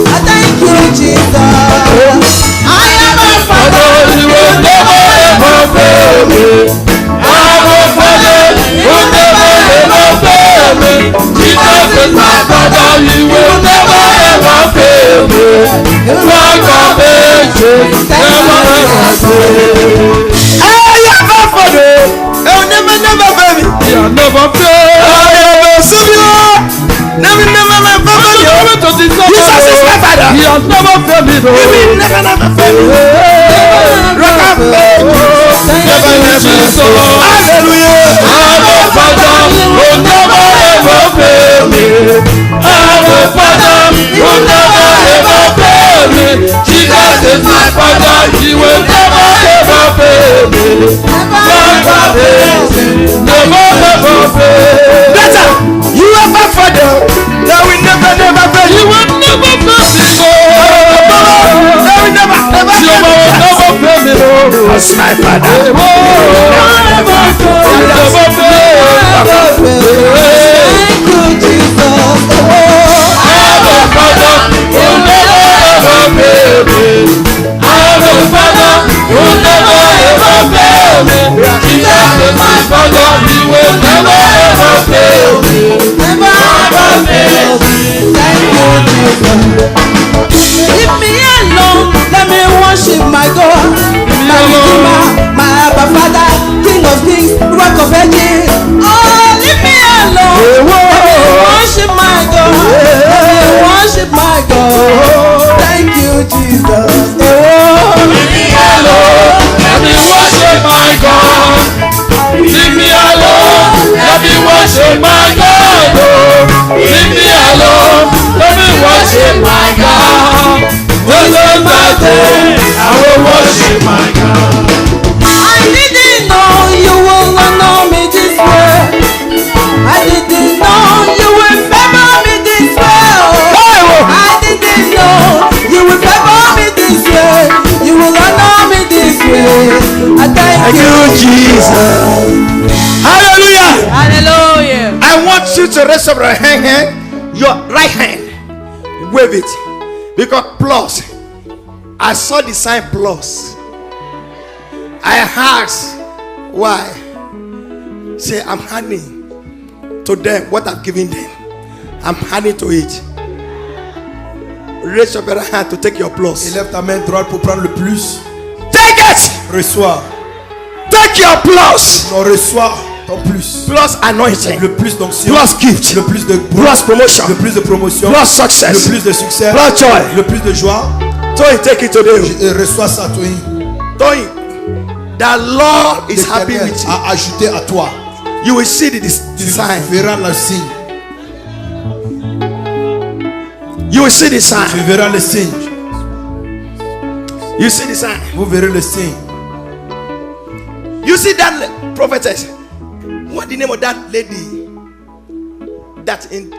I thank you, Jesus. I am a father. You will never ever fail me. I am a father. You will never ever fail me. Jesus is my father. You will never ever fail me. My salvation never ever fail. I am a father. You will never fail me. You will never fail. I am a savior. Never fail me. Jesus is my father. He has never failed me. He will never fail me. Rock and fail. Never fail. Hallelujah. I'm a father who never ever fail me. I'm a father who never ever fail me. Jesus is my father. He will never ever fail me. Never fail. Never ever fail. Better. You are my father. That will never fail. You will never fail me. That will never fail me. That's my father. Never fail. Thank you, Jesus. I'm a father who never ever fail me. I'm a father who never ever fail me. Jesus is my father. He will never ever fail me. Never fail me. Thank you, Jesus. Leave me alone. Let me worship my God, my Redeemer, my Abba Father, King of Kings, Rock of Ages. Oh, leave me alone. Let me worship my God. Let me worship my God. Thank you, Jesus. Oh, leave me alone. Let me worship my God. Leave me alone. Let me worship my God. Oh, leave me alone. Let me worship my God. Doesn't matter. I will worship my God. I didn't know you will honor me this way. I didn't know you will favor me this way. I didn't know you will favor me this way. You will honor me this way. I thank you, Jesus. Hallelujah. Hallelujah. I want you to raise up your hand, your right hand. Wave it. Because plus, I saw the sign plus. I asked why. Say, I'm handing to them what I've given them. I'm handing to it. Raise up your hand to take your plus. Élève ta main droite pour prendre le plus. Take it. Reçois. Take your plus. On reçoit ton plus. Plus anointing. Le plus d'onction. Plus gift. Le plus de plus promotion. Le plus de promotion. Plus success. Le plus de succès. Plus joy. Le plus de joie. Toyin, take it today. Reçois ça, Toyin. Toyin, the Lord is happy with you. A ajouté à toi. You will see the sign. Tu verras le signe. You will see the sign. Tu verras le signe. You see the sign. Vous verrez le signe. You see that prophetess? What the name of that lady that in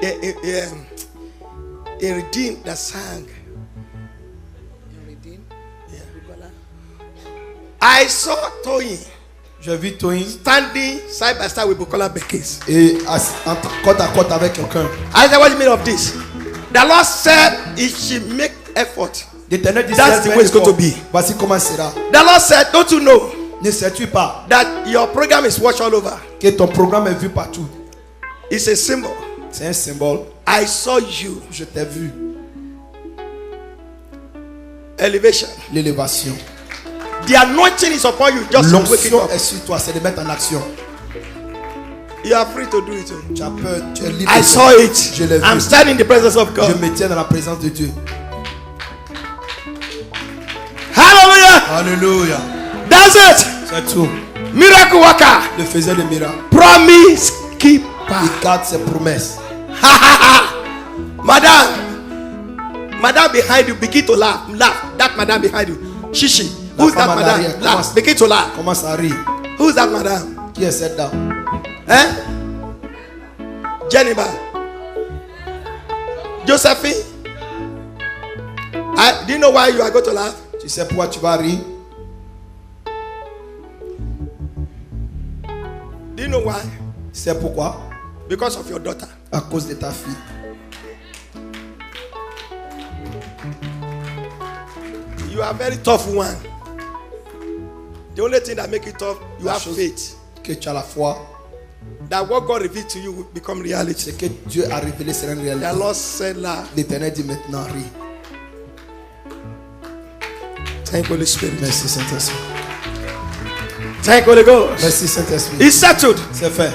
Redeem that sang? Yeah. I saw Toyin. J'ai vu Toyin standing side by side with Bukola Bekis. Et côte à côte avec quelqu'un. I said, what do you mean of this? The Lord said, if she make effort, that's the way it's going to be. Voici comment sera. The Lord said, don't you know? Ne sais-tu pas that your program is watched all over? Que ton programme est vu partout. It's a symbol. C'est un symbole. I saw you. Je t'ai vu. Elevation. L'élévation. The anointing is upon you. Just l'onction est sur toi, c'est de mettre en action. You are free to do it. Tu as peur, tu es libre. I saw it. Je l'ai vu. I'm standing in the presence of God. Je me tiens dans la présence de Dieu. Hallelujah. Hallelujah. That's it. C'est tout. Miracle worker. Le faisait des miracles. Promise keeper. Il garde ses promesses. Madam behind you, begin to laugh. That madam behind you. Shishi. Who's that madam? Laugh. Begin to laugh. Commence à rire. Who's that madam? Qui est cette dame? Jennifer. Josephine. Do you know why you are going to laugh? Tu sais pourquoi tu vas rire? Do you know why? Tu sais pourquoi? Because of your daughter. À cause de ta fille. You are a very tough one. The only thing that make it tough, you have faith. Que tu as la foi. That what God revealed to you will become reality. C'est que Dieu a révélé sera une réalité. The Lord said là. L'Éternel dit maintenant ris. Thank Holy Spirit. Merci Saint-Esprit. Thank Holy Ghost. Merci Saint-Esprit. It's settled. C'est fait.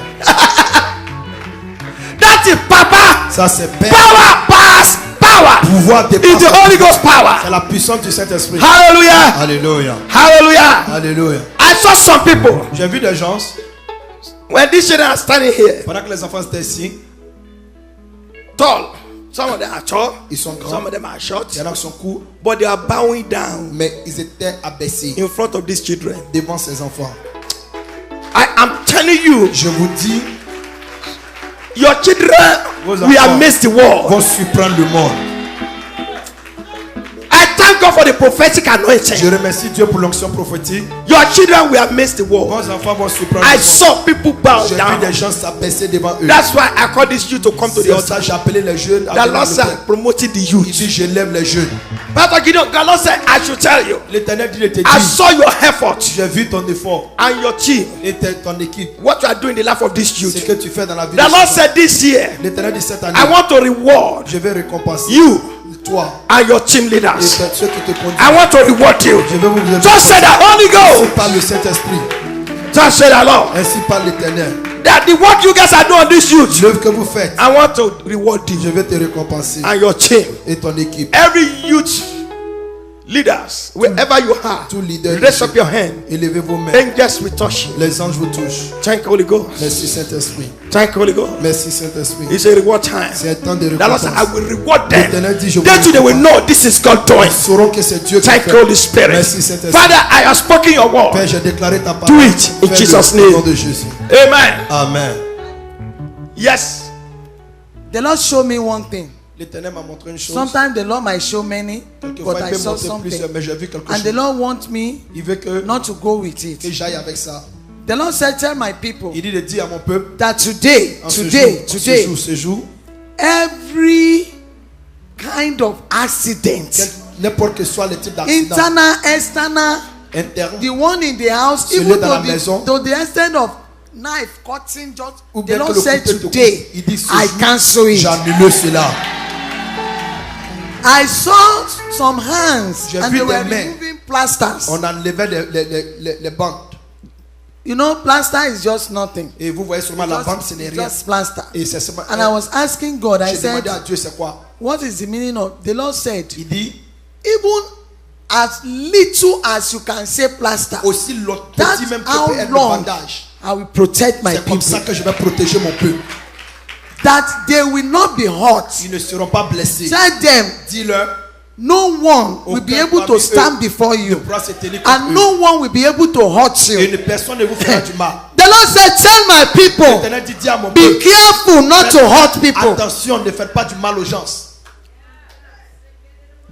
That is Papa. Ça c'est Père. Power pass power. Pouvoir It's dépasser. the Holy Ghost power. C'est la puissance du Saint-Esprit. Hallelujah. Alléluia. Hallelujah. Alléluia. I saw some people. J'ai vu des gens, When these children are standing here, pendant que les enfants étaient ici, tall. Some of them are tall. ils sont grands. Some of them are short. Il y en a qui sont courts, But they are bowing down mais ils étaient abaissés in front of these children. devant ces enfants. I am telling you, Je vous dis, your children Vos will enfants amaze the world. vont surprendre le monde. I thank God for the prophetic anointing. Je remercie Dieu pour l'onction prophétique. Your children will amaze the world. Vos enfants vont surprendre I le monde. saw people bow J'ai vu down. des gens s'abaisser devant eux. That's why I call this youth to come to the C'est ça altar. j'ai appelé les jeunes à The venir Lord à said, l'autel. promoting the Il youth. dit je lève les jeunes. Pastor Gideon, the Lord said, I should tell you. L'Éternel dit, te I dit, saw your effort j'ai vu ton effort and your team. et ton équipe. What you are doing in the life of this Ce youth. que tu fais dans la vie The de Lord ces said this year, enfants. L'Éternel dit cette année, I want to reward je vais récompenser you toi and your team et leaders. ceux qui te conduisent. I want to reward you. Je vais vous Just say that Holy Ainsi Ghost. par le Saint-Esprit, Just say that Lord. ainsi par l'Éternel. That the work you guys are doing on this youth, L'œuvre que vous faites, I want to reward je you vais te récompenser and your team. et ton équipe. Every youth leaders, wherever you are, Tout leader, raise up your hand. élevez vos mains. Angels will touch you. Les anges vous touchent. Thank Holy Ghost. Merci Saint-Esprit. Thank Holy Ghost. Merci Saint-Esprit. It's a reward time. C'est un temps de The Lord said, I récompense. will reward them. L'Éternel dit, je vous Then too they will récompense. know this is God doing. Ils sauront que c'est Dieu qui Thank fait. Holy Spirit. Merci Saint-Esprit. Father, I have spoken your Père, word. j'ai déclaré ta parole. Do it in Fais-le Jesus' au nom name. de Jésus. Amen. Amen. Yes. The Lord showed me one thing. L'Éternel m'a montré une chose. Sometimes the Lord might show many, Quelquefois, but il I peut saw montrer plusieurs, something. mais j'ai vu quelque And the chose. Lord wants me Il veut que not to go with it. j'aille avec ça. The Lord said, tell my people Il dit de dire à mon peuple, that today, en ce jour, today, every kind of accident, n'importe que soit le type d'accident internal, external, interne, the one in the house, Celui even dans la maison. to the extent of knife cutting, just ou the bien que Lord le said couteau te today, coupe, il dit ce I jour, cancel it. j'annule cela. I saw some hands J'ai and vu they were des mains. removing plasters. On enlevait les bandes. You know, plaster is just nothing. Et vous voyez seulement la bande, ce n'est rien. Just plaster. Et c'est seulement. And I was asking God, I J'ai said, demandé à Dieu c'est quoi. what is the meaning of? The Lord said, Il dit even as little as you can say plaster, aussi le that's petit même how que peut être le long bandage. I will protect my C'est comme people. ça que je vais protéger mon peuple. That they will not be hurt. Ils ne seront pas blessés. Tell them, Dis-leur, no one will be aucun able to parmi stand eux before ne you. pourra se tenir contre And eux. no one will be able to hurt Et you. une personne ne vous fera du mal. The Lord said, tell my people, L'Éternel dit, dis à mon be peuple, careful not to hurt people. attention, ne faites pas du mal aux gens.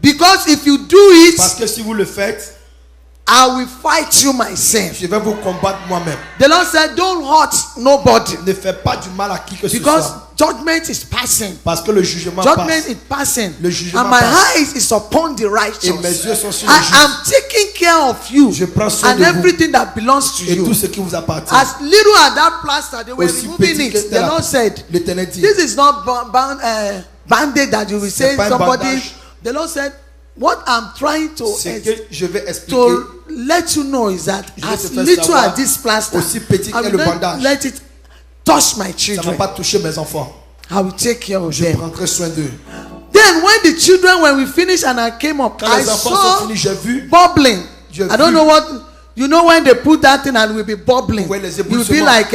Because if you do Parce it, que si vous le faites, I will fight you myself. je vais vous combattre moi-même. The Lord said, don't hurt nobody. Ne faites pas du mal à qui que ce Because soit. judgment is passing. Parce que le jugement Judgment passe. is passing. Le jugement And my passe. eyes is upon the Et righteous. mes yeux sont sur les I justes. am taking care of you. Je prends soin And de vous. everything that belongs to Et tout you. ce qui vous appartient. As little as that plaster, they were Aussi removing petit que it. The Lord said, l'Éternel dit, this is not band-aid that you will say pas un somebody. bandage. The Lord said, what I'm trying to ce que je vais expliquer, to let you know is that Je vais as te faire little savoir, as this plaster, aussi petit I qu'est will le not bandage, let it touch my ça ne va children. pas toucher mes enfants. I will take care of Je them. prendrai soin d'eux. Then when the children, when we finished and I came up, Quand I les enfants sont saw finis, j'ai vu, bubbling. J'ai I don't vu. know what, you know when they put that thing and it will be bubbling. Ouais, les It will be éblouissements. like,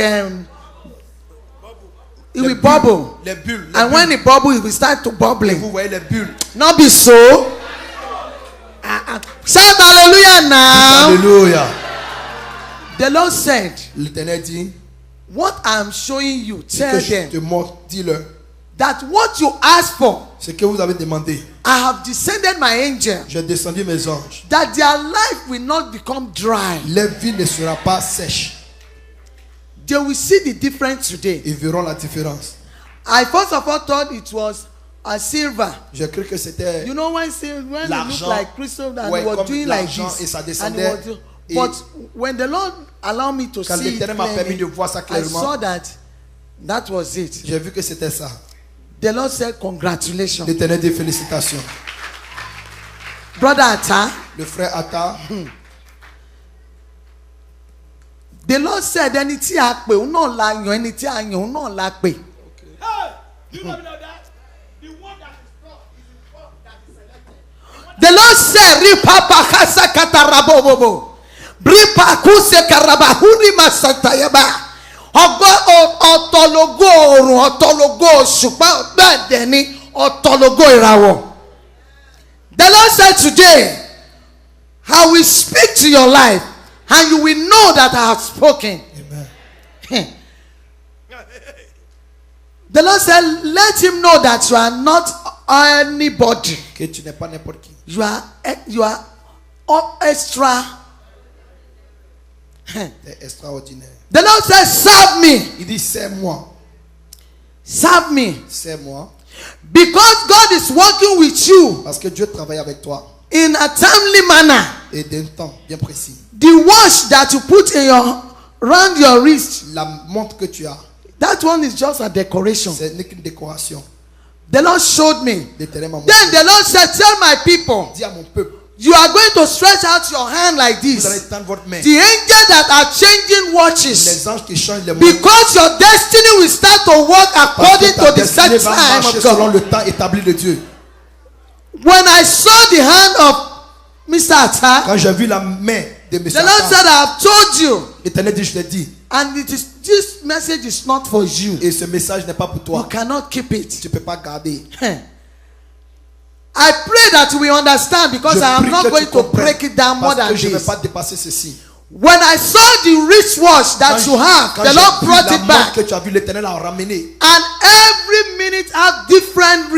it will les bubble. les bulles, les And when bulles. it bubble, it will start to bubbling. Vous voyez les bulles. Not be so. Shout hallelujah now. Alléluia. The Lord said, L'Éternel dit, what I'm showing you, ce tell que je te them montre, dis-leur, that what you asked for, ce que vous avez demandé, I have descended my angel, j'ai descendu mes anges. that their life will not become dry. Leur vie ne sera pas sèche. They will see the difference today. Ils verront la différence. I first of all thought it was a silver. J'ai cru que c'était You know when it looked l'argent. like crystal and Ouais, he was comme doing like l'argent this. et ça And descendait. he was, but when the Lord allowed me to Quand see it l'Éternel m'a permis clearly, de voir ça I clairement, saw that was it. j'ai vu que c'était ça. The Lord said, congratulations. L'Éternel dit félicitations. Brother Atta, Le frère Atta, the Lord said, ẹni tí a pè, òun náà la yàn, ẹni tí a yàn, òun náà la pè. You don't know that? The one that is taught is the one that is selected. The Lord said, Ripapa kasa katarabobobo. Bripa kuse karabahuri masatayaba. Ọ̀tọ̀ lógo oòrùn, ọ̀tọ̀ lógo òṣùpá, bẹ́ẹ̀ dẹ̀ ni ọ̀tọ̀ lógo ìràwọ̀. The Lord said today, I will speak to your life and you will know that I have spoken. Amen. The Lord said, let him know that you are not anybody. Que tu n'es pas n'importe qui. You are extra. C'est extraordinaire. The Lord said, serve me. Il dit c'est moi. Serve me. C'est moi. Because God is working with you Parce que Dieu travaille avec toi. in a timely manner. Et d'un temps bien précis. The watch that you put in around your wrist, La montre que tu as, that one is just a decoration. c'est qu'une décoration. The Lord showed me. L'Éternel m'a montré. Then the Lord said, tell my people, Dis à mon peuple, you are going to stretch out your hand like vous allez this. tendre votre main. The angels that are changing watches, Les anges qui changent les mondes. because your destiny will start to work Parce according que ta to the set destinée va time marcher of selon God. le temps établi de Dieu. When I saw the hand of Mr. Atta, Quand j'ai vu la main de M. the Lord said, I have told you, L'Éternel dit, je t'ai dit. and this message is not for you. Et ce message n'est pas pour You toi. cannot keep it. Tu ne peux pas garder. I pray that we understand, because Je I am prie not que going tu to comprennes, break it down more parce than que je ne vais this. pas dépasser ceci. When I saw the wristwatch that you have, Quand the j'ai Lord vu brought la it montre back. que tu as vu, l'Éternel a ramené. And every minute have different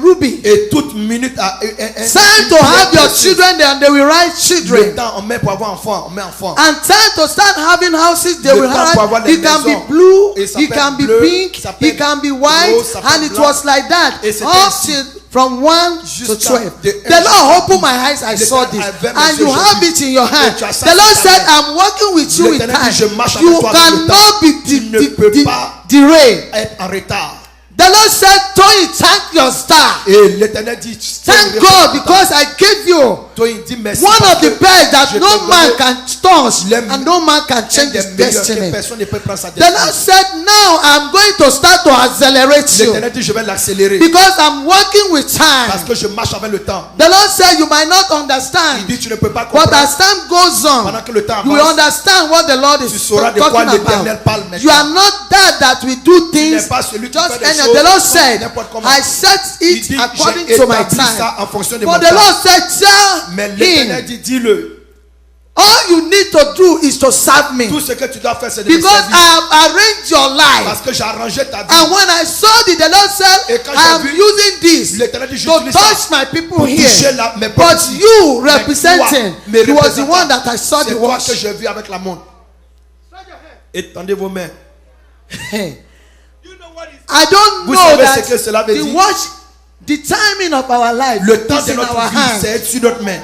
ruby. Et toute minute a Time to have your children there, and they will write Le children. temps, on met pour avoir enfant, on met enfant. And time to start having houses, they Le will temps pour avoir have. les It can be maisons. blue, Et ça it peut can être be bleu, pink, ça peut it can être be white, rose, ça peut and être it blanc. was like that. Et c'était Up ainsi. till from 1 to Jusqu'à 12. de The un Lord opened my eyes, I L'Éternel saw this, avait mes and yeux, you j'ai have vu. it in your hand. Et tu as ça The sur Lord ta said, main. I'm working with you with L'Éternel dit, time. je marche You avec toi avec le temps. cannot be Tu ne peux pas derailed. être en retard. The Lord said, Tony, thank your star. Et l'Éternel dit, Thank God, because I gave you toi il dit merci. one parce of the que best that je no t'ai man donné can touch le- and no man can un change des his meilleurs que destiny. personne ne peut prendre sa The Lord destinée. said, now I'm going to start to accelerate you, L'Éternel dit, je vais l'accélérer. because I'm working with Parce time. que je marche avec le temps. The Lord said, you might not Il understand, dit, tu ne peux pas but comprendre. as time goes Pendant on, que le temps you will avance, understand what the Lord tu is sauras de quoi talking l'Éternel about. parle maintenant. You are not that will do Tu n'es things pas celui qui just fait des any. choses The Lord comme said, n'importe comment. I set Il it dit, according j'ai to my établi ça time. en fonction de But mon the temps. Lord said, tell Mais l'Éternel him, dit, dis-le. all you need to do is to serve me, Tout ce que tu dois faire, c'est de me because servir. I have arranged your life. Parce que j'ai arrangé ta vie. And when I saw it, the Lord Et said, quand I am j'ai vu, using this l'Éternel dit, to j'utilise touch ça my people pour toucher here. mes But petits. you Mais representing, toi, mes he was the représentants, one that I saw c'est the toi watch. que j'ai vu avec la montre. Étendez vos mains. You know what is I don't Vous know savez that ce que cela veut the dire? watch, the timing of our life Le temps is de in notre our vie, hands. c'est sur notre main.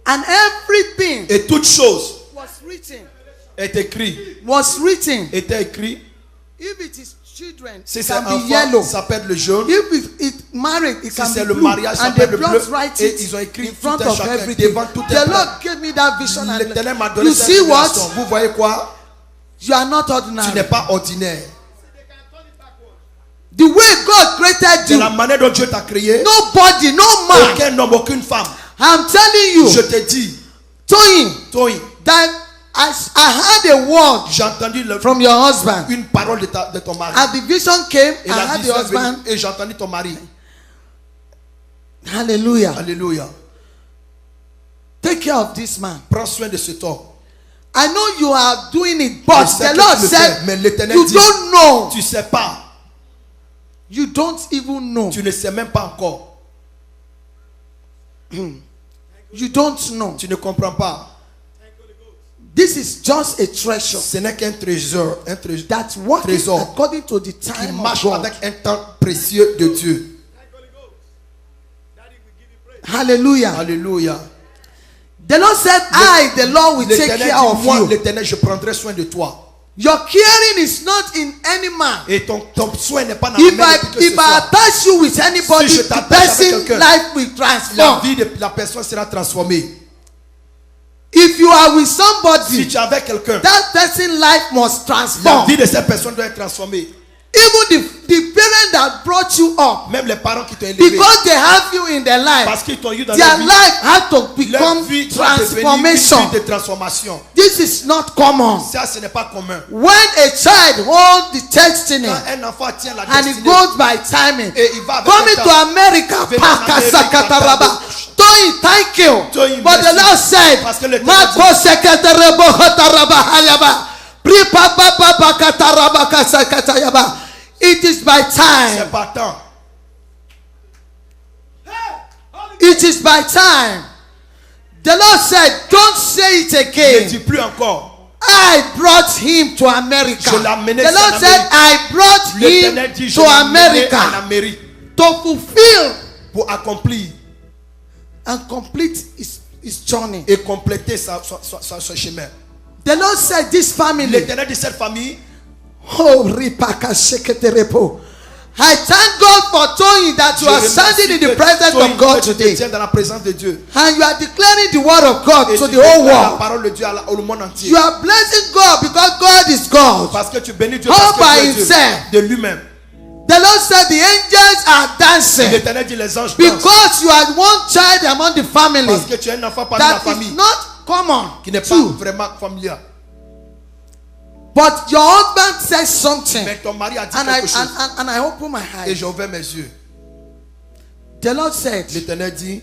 And everything Et toute chose was written. est écrite. Was written. Était écrit. If it is children, Si it c'est can un be yellow. enfant, ça peut être le jaune. If it married, it Si can c'est be le blue. mariage, ça And peut the être le blood bleu. write Et it ils ont écrit in front tout un of chacun everything. devant tout un The peuple. Lord gave me that vision. L'Éternel m'a And donné you cette see what? révélation. Vous voyez quoi? You are not Tu n'es ordinary. pas ordinaire. The way God created De you, la manière dont Dieu t'a créé, nobody, no man. aucun homme, aucune femme. I'm telling you, Je te dis, Tony, toi, that I heard a word j'ai entendu from your husband. une parole de ton mari. As the vision came, Et I la heard the vision est husband. venue, et j'ai entendu ton mari. Hallelujah. Alléluia. Take care of this man. Prends soin de cet homme. I know you are doing it, but Je sais the que Lord tu le said, fais, mais l'Éternel you dit, don't know. tu sais pas. You don't even know. Tu ne sais même pas encore. You don't know. Tu ne comprends pas. This is just a treasure Ce n'est qu'un trésor, that works trésor according to the qui time of marche God. avec un temps précieux de Dieu. Hallelujah. Alléluia. The Lord said, I, the Lord, will take L'Éternel care dit, of moi, you. l'Éternel, je prendrai soin de toi. Your caring is not in any man. Et ton soin n'est pas dans If la main de qui que ce I soit. attach you with anybody, Si je the t'attache avec person's quelqu'un, life will La transform. vie de la personne sera transformée. If you are with Si somebody, tu es avec quelqu'un, that person's life must la transform. vie de cette personne doit être transformée. Even the parent that brought you up, Même les parents qui t'ont élevé, because they have you in their life, parce qu'ils t'ont eu dans their leur vie, life had to leur become vie doit devenir une transformation. vie de transformation. This is not common. Ça, ce n'est pas commun. When a child holds the destiny Quand un enfant tient la and it destinée, goes by timing, et il va avec coming le to temps. America, Venez en Pakasakataraba. Toyin, thank you. Toyin, But the merci. Lord said, Parce que le Mako sekatarabo hataraba hayaba. Pripa papa pakataraba kasakatayaba. It is by time. C'est pas temps. It is by time. The Lord said, don't say it Ne again. dis plus encore. I brought him to America. Je l'ai amené The Lord en said, Amérique. I brought L'Éternel him dit, je to l'ai amené en America Amérique to fulfill pour accomplir and complete his journey. et compléter son chemin. The Lord said, this family, L'Éternel dit cette famille, oh, ripaka sheketerepo. I thank God for Tony that you are standing in the presence of God tu te today. tiens dans la présence de Dieu. And you are declaring the word of God Et to tu the whole déclares la world. parole de Dieu au monde entier. You are blessing God because God is God. Parce que tu bénis Dieu All parce que by Dieu est Dieu himself. de lui-même. The Lord said the angels are dancing L'Éternel dit les anges dansent. because you are one child among the family Parce que tu es un enfant parmi la that famille is not common. qui n'est pas True. vraiment familial. But your husband says something, Mais ton mari a dit and I quelque chose. and I open my Et eyes. j'ai ouvert mes yeux. The Lord said, L'Éternel dit,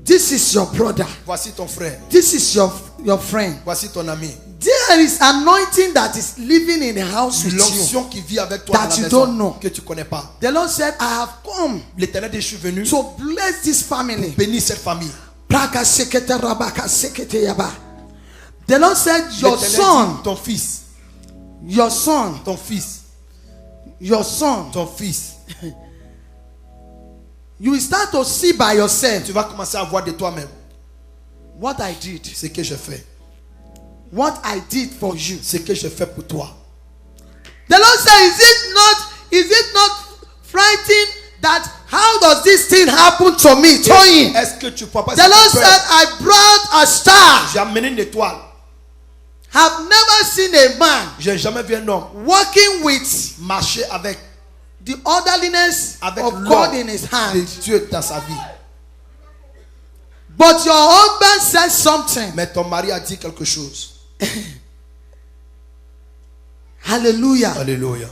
this is your brother. voici ton frère. This is your friend. Voici ton ami. There is anointing that is living in the house with you. L'onction qui vit avec toi That dans la you maison don't know. que tu ne connais pas. The Lord said, I have come L'Éternel dit, je suis venu to bless this family. bénir cette famille. Praka sekete rabaka sekete yaba. The Lord said, your L'Éternel son, dit, ton fils, your son, ton fils, your son, ton fils. you will start to see by yourself Tu vas commencer à voir de toi-même what I did. ce que je fais. What I did for you. Ce que je fais pour toi. The Lord said, is it not frightening that how does this thing happen to me? Toyin. Est-ce que tu crois pas? The Lord said, I brought a star. J'ai amené une étoile. Have never seen a man J'ai jamais vu un homme working with marcher avec the orderliness avec of God in l'ordre his de hand. Dieu dans sa vie. But your husband said something. Mais ton mari a dit quelque chose. Hallelujah. Alléluia.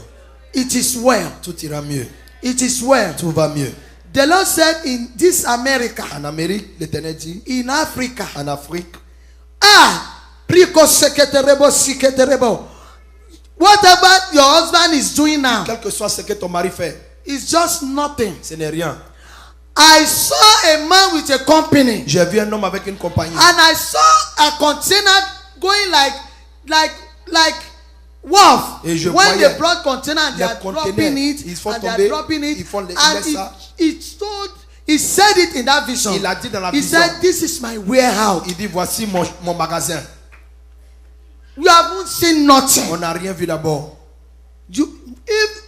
It is well. Tout ira mieux. It is well. Tout va mieux. The Lord said in this America, En Amérique, l'Éternel dit, in Africa, en Afrique, Priko seketerebo siketerebo. Whatever your husband is doing now quel que soit ce que ton mari fait, is just nothing. ce n'est rien. I saw a man with a company, J'ai vu un homme avec une compagnie. and I saw a container going like wharf. Et je When voyais they brought container, and they les are containers, dropping it, ils font and they tomber, are dropping it, ils font les- and laissent ça. he said it in that vision. Il a dit dans la He vision. said, "This is my warehouse." Il dit, voici mon magasin. You haven't seen nothing. On n'a rien vu d'abord.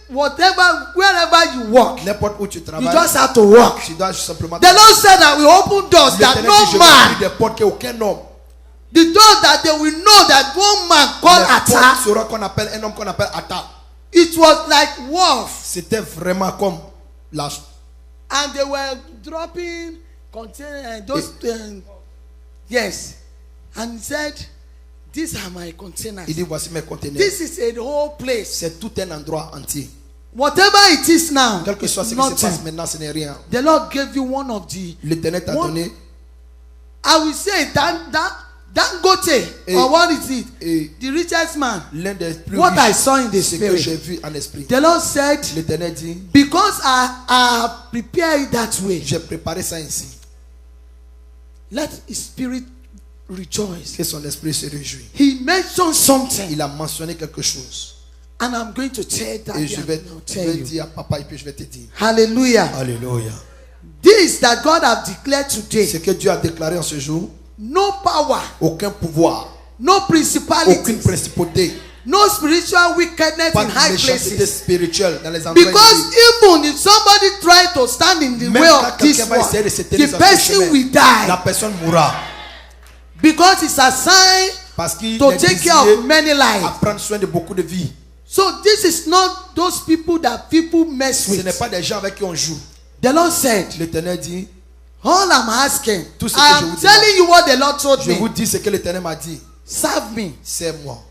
Wherever you walk, N'importe où tu you travailles, just have to walk. tu dois simplement... The Lord said that we open doors that L'Éternel dit, no je vais man, ouvrir des portes qu'aucun homme. the doors that they will know that one man called Les portes Atta, seront qu'on appelle un homme qu'on appelle Atta. it was like wolf, C'était vraiment comme la... and they were dropping containers. Yes, and he said, "These are my containers. Il dit, voici mes conteneurs. This is a whole place. C'est tout un endroit entier. Whatever it is now, Quel que soit ce it's qui se passe nothing." maintenant, ce n'est rien. The Lord gave you one of the. L'Éternel t'a One- donné, I will say that Dangote, Et- or what is it? Et The richest man. l'un des plus What I riches, saw in the ce que j'ai spirit. vu en esprit. The Lord said, L'Éternel dit, because I have prepared it that way, j'ai préparé ça ainsi. let his spirit rejoice. Que son esprit se réjouit. He mentioned something, Il a mentionné quelque chose. and I'm going to tell that. Et je vais tell you. dire à papa et puis je vais te dire. Hallelujah. Alléluia. This that God have declared Ce today. que Dieu a déclaré en ce jour, No power, aucun pouvoir, no aucune principality, principauté, no spiritual wickedness pas in de high méchanceté places. spirituelle dans les endroits Because élevés. even if somebody try to stand in the Même way quand of this quelqu'un va essayer de se one, tenir the sur ce person chemin, will la die. personne mourra. Because it's assigned Parce qu'il to est take désigné care of many à lives. prendre soin de beaucoup de vies. So this is not those people that people mess Ce n'est with. pas des gens avec qui on joue. The Lord said, L'Éternel dit, all I'm asking, Tout ce que I je am vous telling you what the Lord told je vous me. dis ce que l'Éternel m'a dit. Serve me, C'est moi,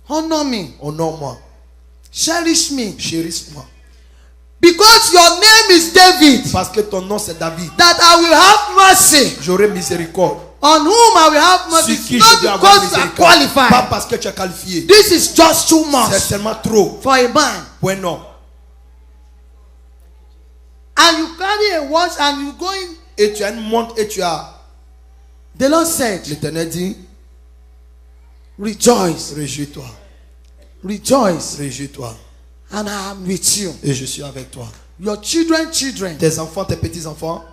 honor me, honore-moi, cherish me. chérisse-moi. Because your name is David, Parce que ton nom c'est David. that I will have mercy. J'aurai miséricorde. On whom I will have mercy, Sur qui not je dois avoir because you are miséricorde. Pas qualified. parce que tu es qualifié. This is just too C'est much seulement trop for a man. pour un homme. And you carry a watch and you going. Et tu as une montre et tu as. The Lord said, L'Éternel dit, rejoice, réjouis-toi, rejoice, réjouis-toi. and I am with you. Et je suis avec toi. Your children, Tes enfants, tes petits-enfants,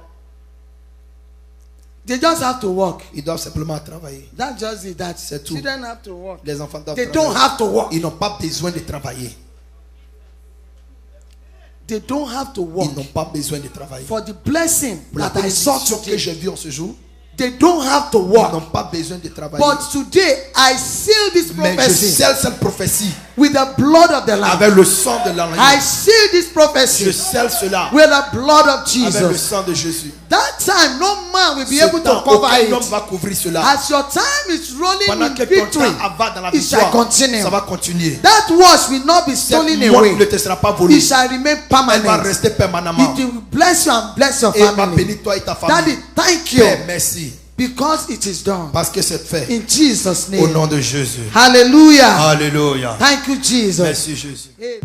they just have to work. ils doivent simplement travailler. That's just it. That C'est tout. children have to work. Les enfants doivent They don't travailler. have to work. Ils n'ont pas besoin de travailler. They don't have to Ils work. n'ont pas besoin de travailler. For the blessing Pour la that I saw bénédiction que today, j'ai vue en ce jour, they don't have to ils n'ont work. pas besoin de travailler. But today, I seal this Mais je prophecy scelle cette prophétie with the blood of the Lamb. avec le sang de I l'agneau. seal this Je prophecy scelle cela with the blood of avec le Jesus. sang de Jésus. That time, no man will be Ce able to temps, cover aucun homme it. va couvrir cela. As your time is rolling Pendant in que ton victory, temps va dans la it shall victoire, continue. ça va continuer. That watch will not be stolen Cette montre ne away. te sera pas volée. It shall remain Elle va permanent. rester permanemment. It will bless you and bless your Et va family. bénir toi et ta Daddy, famille. thank you Père, merci. because it is done. Parce que c'est fait. In Jesus' Au name. nom de Jésus. Hallelujah. Alléluia. Thank you, Jesus. Merci Jésus. Amen.